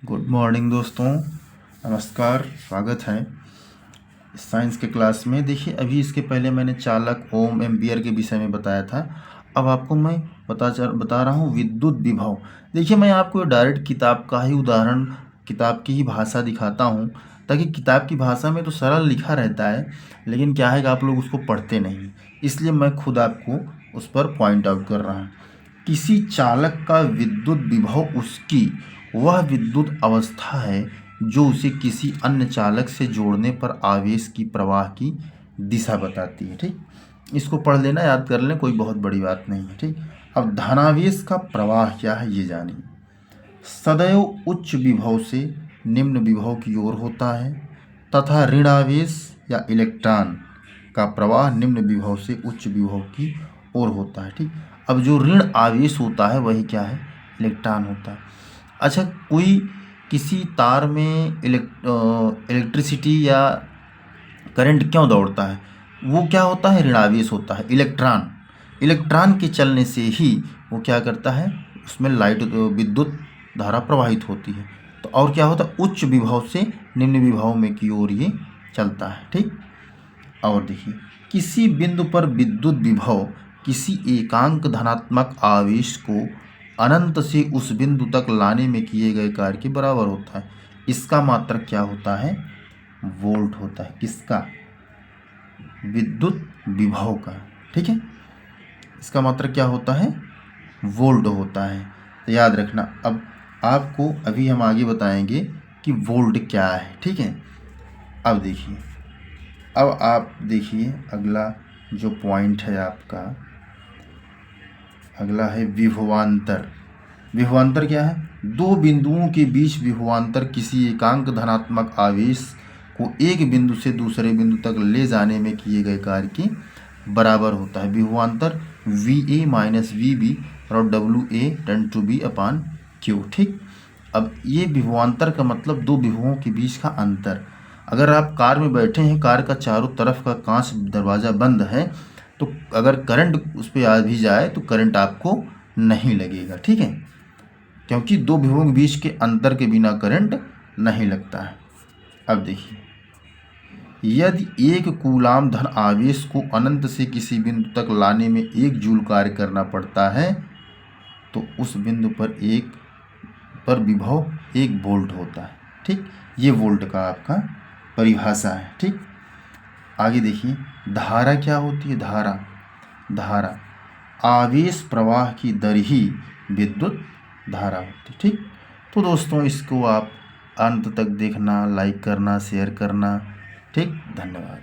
Good morning दोस्तों, नमस्कार। स्वागत है साइंस के क्लास में। देखिए, अभी इसके पहले मैंने चालक, ओम, एम्पियर के विषय में बताया था। अब आपको मैं बता रहा हूँ विद्युत विभव। देखिए, मैं आपको डायरेक्ट किताब का ही उदाहरण, किताब की ही भाषा दिखाता हूँ, ताकि किताब की भाषा में तो सरल लिखा रहता है, लेकिन क्या है कि आप लोग उसको पढ़ते नहीं, इसलिए मैं खुद आपको उस पर पॉइंट आउट कर रहा हूँ। किसी चालक का विद्युत विभव उसकी वह विद्युत अवस्था है जो उसे किसी अन्य चालक से जोड़ने पर आवेश की प्रवाह की दिशा बताती है। ठीक, इसको पढ़ लेना, याद कर लें, कोई बहुत बड़ी बात नहीं है। ठीक, अब धनावेश का प्रवाह क्या है ये जानिए। सदैव उच्च विभव से निम्न विभव की ओर होता है तथा ऋणावेश या इलेक्ट्रॉन का प्रवाह निम्न विभव से उच्च विभव की ओर होता है। ठीक, अब जो ऋण आवेश होता है वही क्या है, इलेक्ट्रॉन होता है। अच्छा, कोई किसी तार में इलेक्ट्रिसिटी या करंट क्यों दौड़ता है? वो क्या होता है, ऋणावेश होता है। इलेक्ट्रॉन के चलने से ही वो क्या करता है, उसमें विद्युत धारा प्रवाहित होती है। तो और क्या होता है, उच्च विभव से निम्न विभव में की ओर ये चलता है। ठीक, और देखिए, किसी बिंदु पर विद्युत विभव किसी एकांक धनात्मक आवेश को अनंत से उस बिंदु तक लाने में किए गए कार्य के बराबर होता है। इसका मात्रक क्या होता है, वोल्ट होता है। किसका, विद्युत विभव का। ठीक है, इसका मात्रक क्या होता है, वोल्ट होता है। तो याद रखना। अब आपको अभी हम आगे बताएंगे कि वोल्ट क्या है। ठीक है, अब देखिए, अब आप देखिए अगला जो पॉइंट है आपका, अगला है विभवांतर। विभवांतर क्या है, दो बिंदुओं के बीच विभवांतर किसी एकांक धनात्मक आवेश को एक बिंदु से दूसरे बिंदु तक ले जाने में किए गए कार्य के बराबर होता है। विभवांतर VA माइनस VB और WA टन टू बी अपान Q। ठीक, अब ये विभवांतर का मतलब दो विभवों के बीच का अंतर। अगर आप कार में बैठे हैं, कार का चारों तरफ का कांच दरवाज़ा बंद है, तो अगर करंट उस पर आ भी जाए तो करंट आपको नहीं लगेगा। ठीक है, क्योंकि दो विभवों के बीच के अंतर के बिना करंट नहीं लगता है। अब देखिए, यदि एक कूलाम धन आवेश को अनंत से किसी बिंदु तक लाने में 1 जूल कार्य करना पड़ता है, तो उस बिंदु पर विभव 1 वोल्ट होता है। ठीक, ये वोल्ट का आपका परिभाषा है। ठीक, आगे देखिए, धारा क्या होती है। धारा आवेश प्रवाह की दर ही विद्युत धारा होती है। ठीक, तो दोस्तों इसको आप अंत तक देखना, लाइक करना, शेयर करना। ठीक, धन्यवाद।